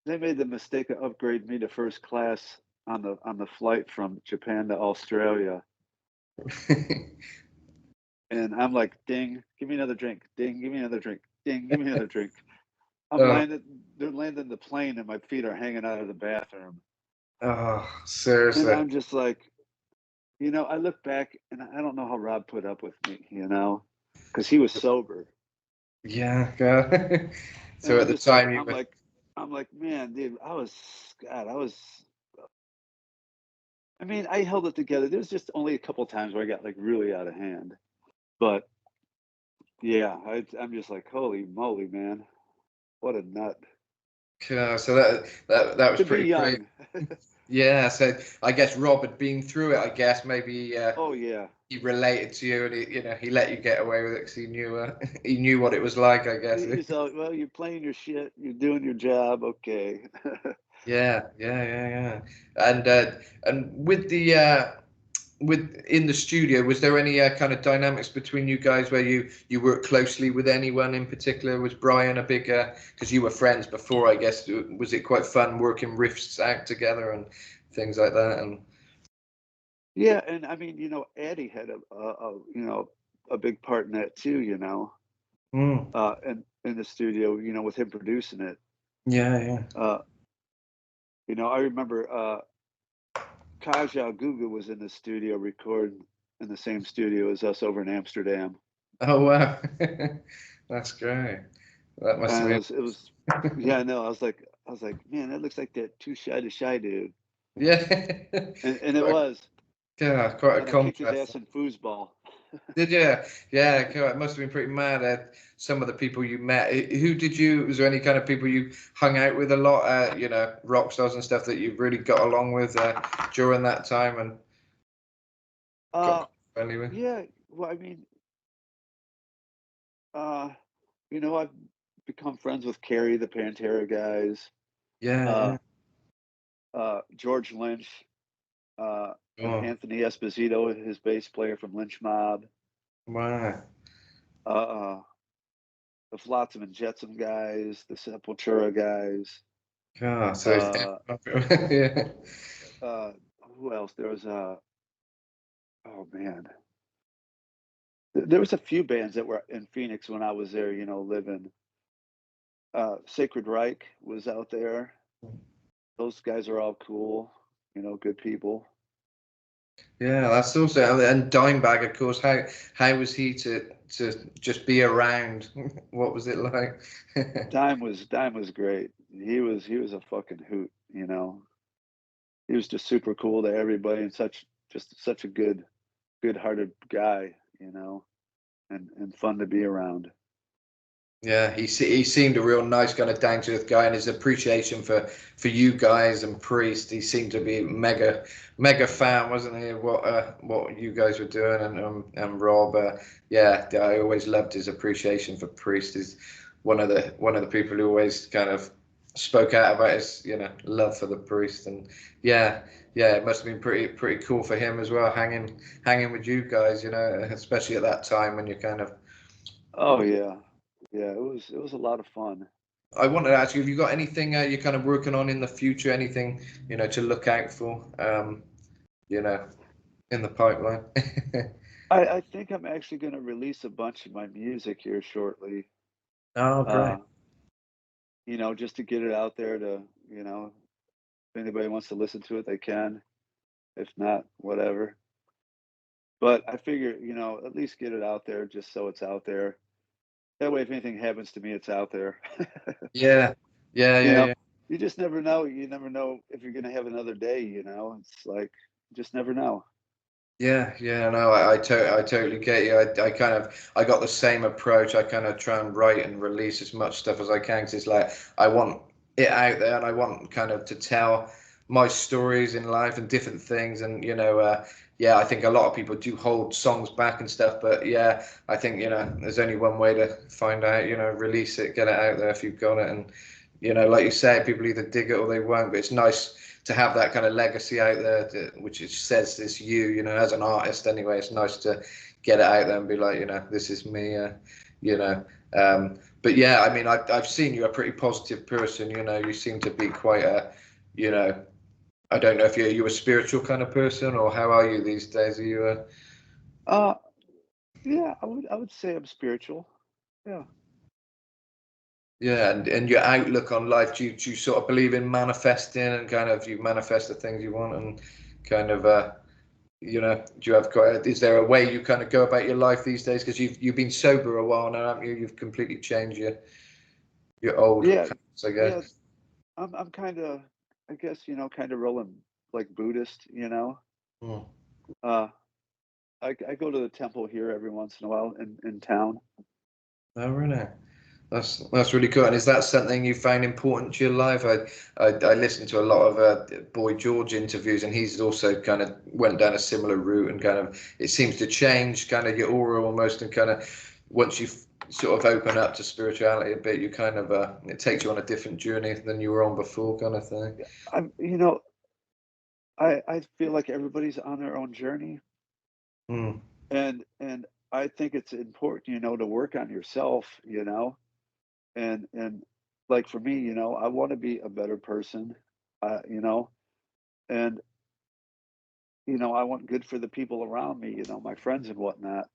Speaker 2: They made the mistake of upgrading me to first class on the flight from Japan to Australia, and I'm like, ding, give me another drink. Ding, give me another drink. Ding, give me another drink.
Speaker 1: Oh,
Speaker 2: They're landing the plane, and my feet are hanging out of the bathroom, and
Speaker 1: seriously.
Speaker 2: I'm just like, I look back, and I don't know how Rob put up with me, because he was sober.
Speaker 1: Yeah, God.
Speaker 2: And
Speaker 1: So at the time you were.
Speaker 2: I'm like, man, dude, God, I mean, I held it together. There's just only a couple times where I got like really out of hand, but yeah, I'm just like, holy moly, man, what a nut
Speaker 1: So that was
Speaker 2: to be
Speaker 1: pretty crazy.
Speaker 2: young.
Speaker 1: Yeah, so I guess Rob had been through it. I guess maybe
Speaker 2: Oh yeah,
Speaker 1: he related to you, and he let you get away with it because he knew he knew what it was like. I guess.
Speaker 2: he's all, well, you're playing your shit, you're doing your job, okay.
Speaker 1: Yeah. And with the in the studio, was there any kind of dynamics between you guys where you worked closely with anyone in particular? Was Brian a big, because you were friends before, I guess, was it quite fun working riffs out together and things like that? And
Speaker 2: Yeah, and I mean, Eddie had a big part in that too,
Speaker 1: mm,
Speaker 2: in the studio, with him producing it.
Speaker 1: yeah, yeah.
Speaker 2: Uh, I remember Kaja Guga was in the studio recording in the same studio as us over in Amsterdam.
Speaker 1: Oh wow, that's great. That must
Speaker 2: And
Speaker 1: have
Speaker 2: it was,
Speaker 1: been.
Speaker 2: yeah, I know. I was like, man, that looks like that Too Shy to Shy dude.
Speaker 1: Yeah,
Speaker 2: And it
Speaker 1: quite,
Speaker 2: was.
Speaker 1: yeah, quite a
Speaker 2: And I kicked his
Speaker 1: contrast.
Speaker 2: ass in foosball.
Speaker 1: Did you? Yeah, cool. It must have been pretty mad at some of the people you met. Who did you? Was there any kind of people you hung out with a lot? Rock stars and stuff that you really got along with during that time and
Speaker 2: Uh,
Speaker 1: got friendly with?
Speaker 2: yeah. Well, I mean, uh, I've become friends with Kerry, the Pantera guys,
Speaker 1: Yeah,
Speaker 2: uh,
Speaker 1: yeah.
Speaker 2: George Lynch, and
Speaker 1: Oh,
Speaker 2: Anthony Esposito, his bass player from Lynch Mob,
Speaker 1: wow.
Speaker 2: uh, uh, the Flotsam and Jetsam guys, the Sepultura guys.
Speaker 1: God, so
Speaker 2: Uh,
Speaker 1: yeah.
Speaker 2: uh, who else? There was oh man, there was a few bands that were in Phoenix when I was there. Living. Sacred Reich was out there. Those guys are all cool. Good people.
Speaker 1: Yeah, that's also and Dimebag, of course. How was he to just be around? What was it like?
Speaker 2: Dime was great. He was a fucking hoot. He was just super cool to everybody and such a good-hearted guy. And fun to be around.
Speaker 1: Yeah, he seemed a real nice kind of down to earth guy, and his appreciation for you guys and Priest, he seemed to be mega fan, wasn't he? Of what you guys were doing, and Rob, yeah, I always loved his appreciation for Priest. He's one of the people who always kind of spoke out about his love for the Priest, and yeah. Yeah, it must have been pretty cool for him as well, hanging with you guys, especially at that time when you're kind of.
Speaker 2: Oh yeah, yeah. It was a lot of fun.
Speaker 1: I wanted to ask you, have you got anything you're kind of working on in the future? Anything to look out for? You know, in the pipeline.
Speaker 2: I think I'm actually going to release a bunch of my music here shortly.
Speaker 1: Oh, great.
Speaker 2: Uh, just to get it out there to, if anybody wants to listen to it, they can. If not, whatever. But I figure, at least get it out there just so it's out there. That way, if anything happens to me, it's out there.
Speaker 1: Yeah, yeah,
Speaker 2: you
Speaker 1: yeah,
Speaker 2: know,
Speaker 1: yeah.
Speaker 2: you just never know. You never know if you're going to have another day, It's like, you just never know.
Speaker 1: Yeah, yeah, no, I totally get you. I kind of I got the same approach. I kind of try and write and release as much stuff as I can because it's like I want it out there and I want kind of to tell my stories in life and different things and yeah, I think a lot of people do hold songs back and stuff, but yeah, I think there's only one way to find out, release it, get it out there if you've got it, and like you say, people either dig it or they won't. But it's nice to have that kind of legacy out there, which it says it's you, as an artist anyway. It's nice to get it out there and be like, this is me, you know. But yeah, I mean, I've seen you a pretty positive person. You seem to be quite a, you know, I don't know if you're a spiritual kind of person or how are you these days? Are you a
Speaker 2: Uh, yeah, I would say I'm spiritual. Yeah.
Speaker 1: yeah, and your outlook on life, do you sort of believe in manifesting and kind of you manifest the things you want and kind of do you have quite? Is there a way you kind of go about your life these days? Because you've been sober a while now, haven't you? You've completely changed your old
Speaker 2: Yeah.
Speaker 1: habits, I
Speaker 2: Yeah.
Speaker 1: guess.
Speaker 2: I'm kind of, I guess, kind of rolling like Buddhist.
Speaker 1: Hmm.
Speaker 2: Uh, I go to the temple here every once in a while in town.
Speaker 1: Oh, really? That's really cool. And is that something you find important to your life? I listened to a lot of Boy George interviews, and he's also kind of went down a similar route, and kind of it seems to change kind of your aura almost, and kind of once you sort of open up to spirituality a bit, you kind of it takes you on a different journey than you were on before, kind of thing.
Speaker 2: I feel like everybody's on their own journey.
Speaker 1: Mm.
Speaker 2: And I think it's important, to work on yourself, and like for me, I want to be a better person, and I want good for the people around me, my friends and whatnot.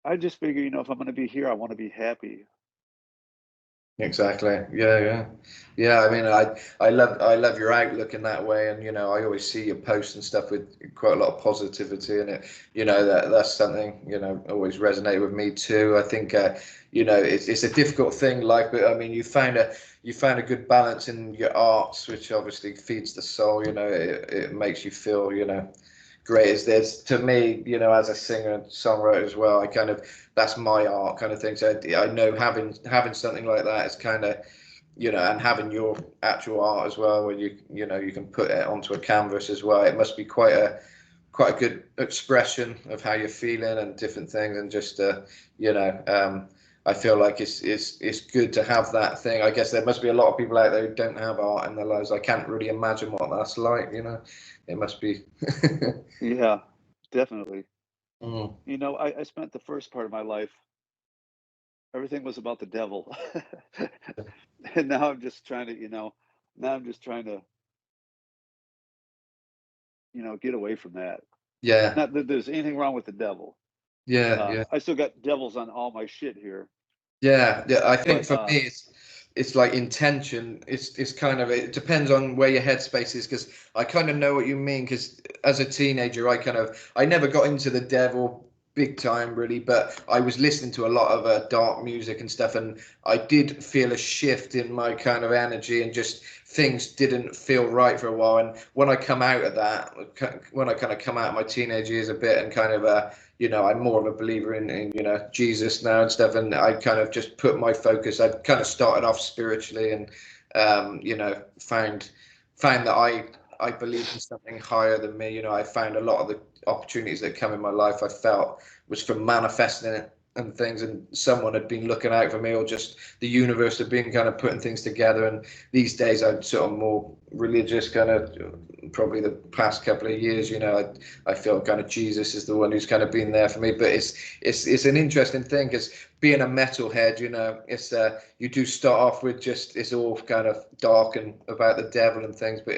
Speaker 2: I just figure, if I'm going to be here, I want to be happy.
Speaker 1: Exactly. Yeah. I mean, I love your outlook in that way, and I always see your posts and stuff with quite a lot of positivity in it. That's something always resonated with me too. I think it's a difficult thing, like, but I mean, you found a good balance in your arts, which obviously feeds the soul. It makes you feel great. As there's to me, as a singer and songwriter as well, I kind of that's my art kind of thing. So I know having something like that is kind of and having your actual art as well, where you can put it onto a canvas as well. It must be quite a good expression of how you're feeling and different things, and just you know I feel like it's good to have that thing. I guess there must be a lot of people out there who don't have art in their lives. I can't really imagine what that's like. It must be.
Speaker 2: Yeah, definitely.
Speaker 1: Mm.
Speaker 2: I spent the first part of my life, everything was about the devil. And now I'm just trying to, now I'm just trying to, get away from that.
Speaker 1: Yeah,
Speaker 2: Not that there's anything wrong with the devil.
Speaker 1: yeah.
Speaker 2: I still got devils on all my shit here,
Speaker 1: Yeah. I think
Speaker 2: but
Speaker 1: for me, it's like intention. It's kind of it depends on where your headspace is, because I kind of know what you mean. Because as a teenager, I never got into the devil big time really, but I was listening to a lot of dark music and stuff, and I did feel a shift in my kind of energy, and just things didn't feel right for a while. And when I come out of that, when I kind of come out of my teenage years a bit, and kind of I'm more of a believer in Jesus now and stuff, and I kind of just put my focus. I kind of started off spiritually, and found that I believe in something higher than me. I found a lot of the opportunities that come in my life I felt was from manifesting it and things, and someone had been looking out for me, or just the universe had been kind of putting things together. And these days I'm sort of more religious, kind of probably the past couple of years. I feel kind of Jesus is the one who's kind of been there for me. But it's an interesting thing, because being a metalhead, it's you do start off with just it's all kind of dark and about the devil and things, but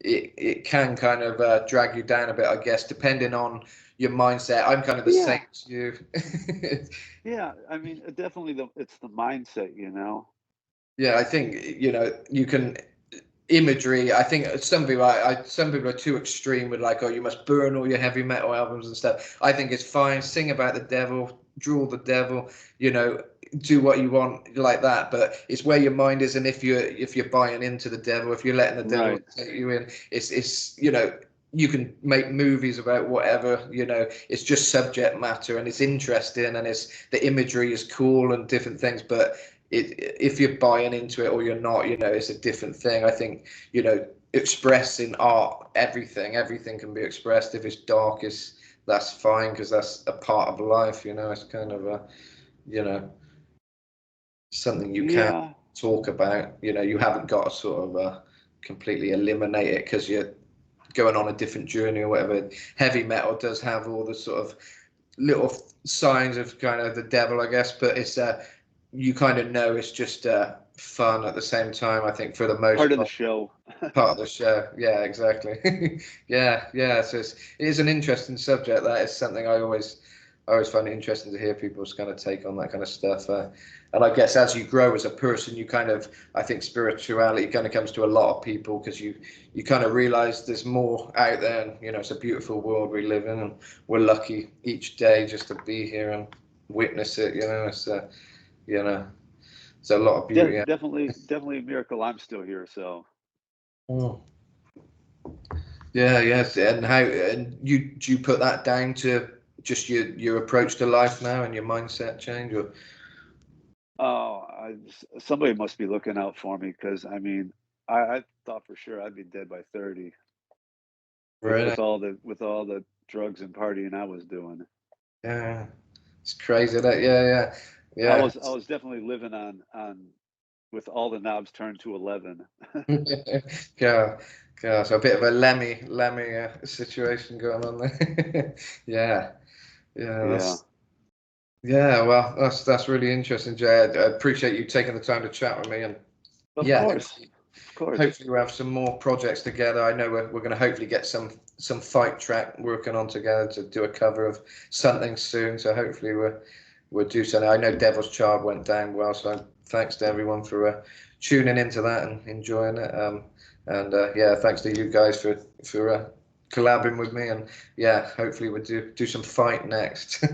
Speaker 1: it can kind of drag you down a bit, I guess, depending on your mindset. I'm kind of the same
Speaker 2: yeah,
Speaker 1: as you.
Speaker 2: yeah. I mean, definitely it's the mindset,
Speaker 1: Yeah, I think you can imagery. I think some people are too extreme with, like, oh, you must burn all your heavy metal albums and stuff. I think it's fine. Sing about the devil, draw the devil, do what you want like that. But it's where your mind is, and if you're buying into the devil, if you're letting the devil
Speaker 2: Right,
Speaker 1: take you in, it's you can make movies about whatever. It's just subject matter, and it's interesting, and it's the imagery is cool and different things. But if you're buying into it or you're not, it's a different thing. I think expressing art, everything can be expressed. If it's dark, that's fine, because that's a part of life. It's kind of a you know something you can
Speaker 2: yeah,
Speaker 1: talk about. You haven't got to sort of completely eliminate it because you're going on a different journey or whatever. Heavy metal does have all the sort of little signs of kind of the devil, I guess, but it's you kind of know it's just fun at the same time. I think for the most
Speaker 2: part of the
Speaker 1: part,
Speaker 2: show.
Speaker 1: part of the show. Yeah, exactly. Yeah. So it is an interesting subject. That is something I always find it interesting to hear people's kind of take on that kind of stuff. And I guess as you grow as a person, you kind of, I think spirituality kind of comes to a lot of people, because you kind of realize there's more out there, and it's a beautiful world we live in, and we're lucky each day just to be here and witness it. You know, it's a lot of beauty.
Speaker 2: Definitely a miracle I'm still here. So,
Speaker 1: Mm. Yeah, yes. And how, and do you put that down to just your approach to life now and your mindset change, or
Speaker 2: oh, somebody must be looking out for me, because I mean, I thought for sure I'd be dead by 30 with
Speaker 1: really?
Speaker 2: all the drugs and partying I was doing.
Speaker 1: Yeah, it's crazy that. Yeah,
Speaker 2: I
Speaker 1: yeah,
Speaker 2: was I was definitely living on with all the knobs turned to 11.
Speaker 1: yeah. So a bit of a Lemmy situation going on there. Yeah, yeah,
Speaker 2: Yeah,
Speaker 1: well, that's really interesting, Jay. I appreciate you taking the time to chat with me, and
Speaker 2: of
Speaker 1: yeah,
Speaker 2: course, of course.
Speaker 1: hopefully we'll have some more projects together. I know we're going to hopefully get some fight track working on together to do a cover of something soon. So hopefully we'll do something. I know Devil's Child went down well, so thanks to everyone for tuning into that and enjoying it. And yeah, thanks to you guys for collabing with me, and yeah, hopefully we'll do some fight next.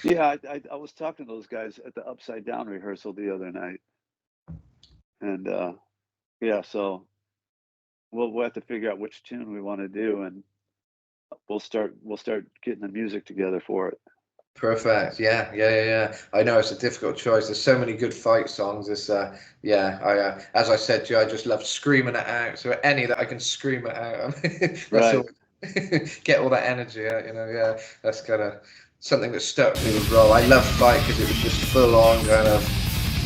Speaker 2: Yeah, I was talking to those guys at the Upside Down rehearsal the other night, and yeah, so we'll have to figure out which tune we want to do, and we'll start getting the music together for it.
Speaker 1: Perfect. Yeah. I know it's a difficult choice. There's so many good fight songs. It's yeah. I as I said to you, I just love screaming it out. So any that I can scream it out, that's
Speaker 2: Right.
Speaker 1: all. Get all that energy out. Yeah. That's kind of something that stuck me with Rob. I love fight because it was just full on kind of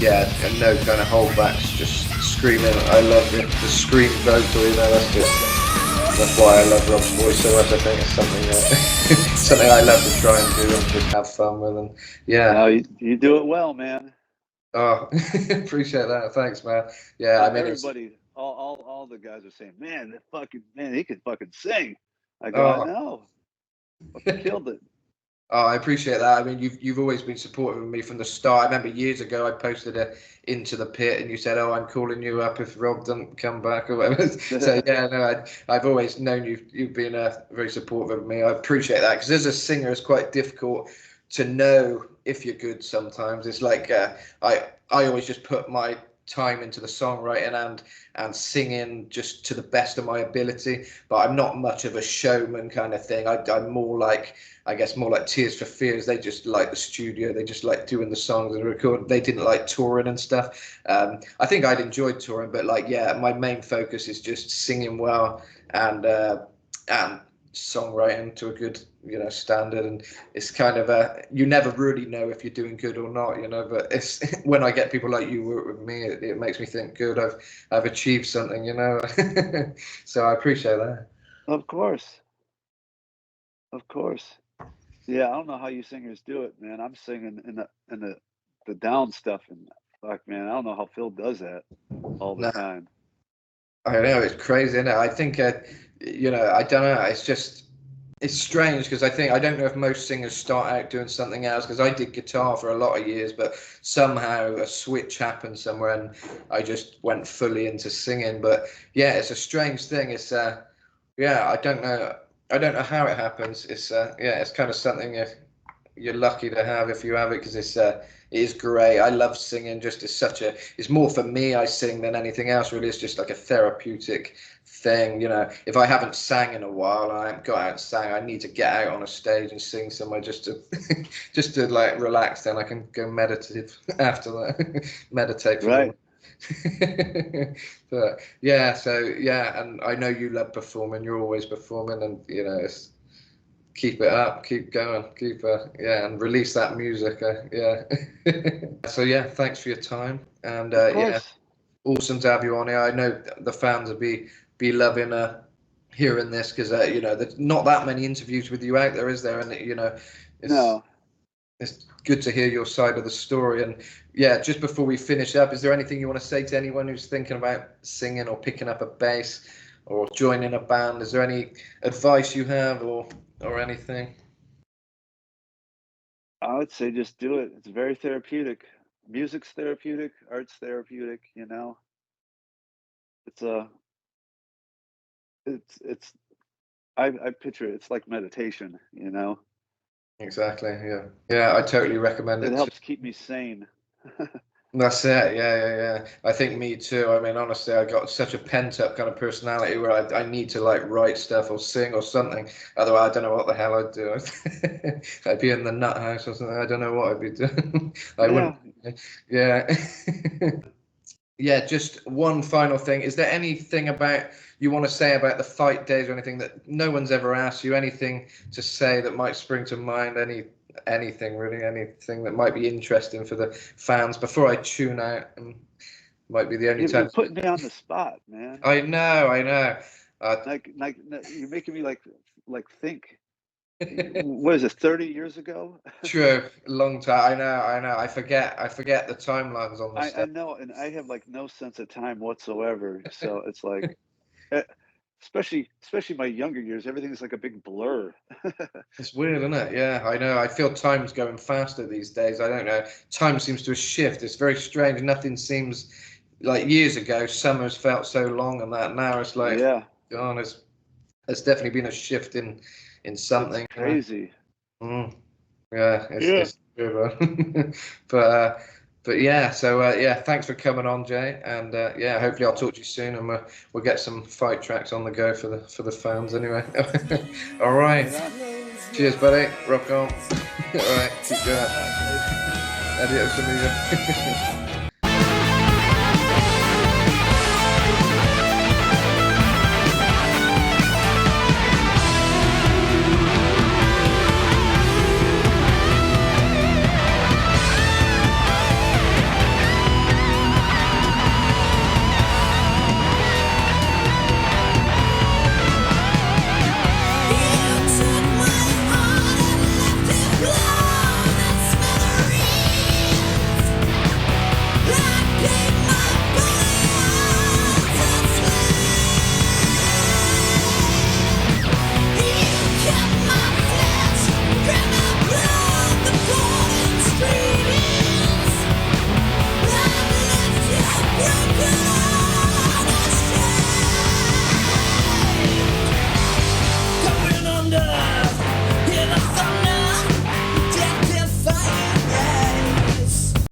Speaker 1: and no kind of holdbacks, just screaming. I love the scream vocal. That's why I love Rob's voice so much. I think it's something something I love to try and do and just have fun with. And
Speaker 2: No,
Speaker 1: yeah,
Speaker 2: you do it well, man.
Speaker 1: oh, appreciate that. Thanks, man. Yeah, I mean it's
Speaker 2: Everybody, all the guys are saying, "Man, that fucking man, he can fucking sing." I go, "I
Speaker 1: oh.
Speaker 2: know, fucking killed it."
Speaker 1: Oh, I appreciate that. I mean, you've always been supportive of me from the start. I remember years ago I posted a into the pit, and you said, "Oh, I'm calling you up if Rob doesn't come back or whatever." So yeah, no, I've always known you've been very supportive of me. I appreciate that because as a singer, it's quite difficult to know if you're good. Sometimes it's like I always just put my time into the songwriting and singing just to the best of my ability. But I'm not much of a showman kind of thing. I'm more like I guess more like Tears for Fears. They just like the studio. They just like doing the songs and recording. They didn't like touring and stuff. I think I'd enjoyed touring, but like, yeah, my main focus is just singing well and songwriting to a good, standard. And it's kind of you never really know if you're doing good or not, But it's when I get people like you work with me, it makes me think, good, I've achieved something, So I appreciate that.
Speaker 2: Of course, of course. Yeah, I don't know how you singers do it, man. I'm singing in the down stuff, and fuck, man, I don't know how Phil does that all the
Speaker 1: No,
Speaker 2: time.
Speaker 1: I know it's crazy, isn't it? I think, I don't know. It's strange because I don't know if most singers start out doing something else. Because I did guitar for a lot of years, but somehow a switch happened somewhere, and I just went fully into singing. But yeah, it's a strange thing. It's yeah, I don't know how it happens. It's yeah, it's kind of something you're lucky to have if you have it because it is great. I love singing. Just it's such a it's more for me. I sing than anything else. Really, it's just like a therapeutic thing. If I haven't sang in a while and I haven't got out and sang, I need to get out on a stage and sing somewhere just to just to like relax. Then I can go meditative after that. Meditate for
Speaker 2: Right.
Speaker 1: the. But yeah, so yeah, and I know you love performing. You're always performing, and it's keep it up, keep going, keep yeah, and release that music. Yeah. So yeah, thanks for your time, and
Speaker 2: Of
Speaker 1: yeah,
Speaker 2: course.
Speaker 1: awesome to have you on here. I know the fans will be loving hearing this because there's not that many interviews with you out there, is there? And it's
Speaker 2: No.
Speaker 1: it's good to hear your side of the story. And yeah, just before we finish up, is there anything you want to say to anyone who's thinking about singing or picking up a bass or joining a band? Is there any advice you have or anything?
Speaker 2: I would say just do it. It's very therapeutic. Music's therapeutic, art's therapeutic, It's a it's I picture it, it's like meditation.
Speaker 1: Exactly. Yeah. I totally recommend
Speaker 2: It
Speaker 1: it too.
Speaker 2: helps keep me sane.
Speaker 1: That's it. Yeah. I think me too. I mean, honestly, I got such a pent up kind of personality where I need to like write stuff or sing or something. Otherwise, I don't know what the hell I'd do. I'd be in the nut house or something. I don't know what I'd be doing. I wouldn't.
Speaker 2: Yeah.
Speaker 1: Yeah. Yeah, just one final thing. Is there anything about you want to say about the fight days or anything that no one's ever asked you? Anything to say that might spring to mind? Anything really? Anything that might be interesting for the fans before I tune out? And might be the only
Speaker 2: You're
Speaker 1: time.
Speaker 2: putting me on the spot, man.
Speaker 1: I know.
Speaker 2: Like you're making me like think. What is it? 30 years ago?
Speaker 1: True, a long time. I know. I forget the timelines on the
Speaker 2: I
Speaker 1: stuff.
Speaker 2: know, and I have like no sense of time whatsoever. So it's like, eh, especially my younger years, everything's like a big blur.
Speaker 1: It's weird, isn't it? Yeah, I know. I feel time's going faster these days. I don't know. Time seems to shift. It's very strange. Nothing seems like years ago. Summers felt so long, and that now it's like,
Speaker 2: Yeah,
Speaker 1: God, there's definitely been a shift in
Speaker 2: it's
Speaker 1: something.
Speaker 2: crazy.
Speaker 1: Mm, yeah,
Speaker 2: Yeah.
Speaker 1: it's true, but but yeah. So yeah, thanks for coming on, Jay. And yeah, hopefully I'll talk to you soon, and we'll get some fight tracks on the go for the fans anyway. All right. Cheers, buddy. Rock on. All right, keep going. Adios, amigo.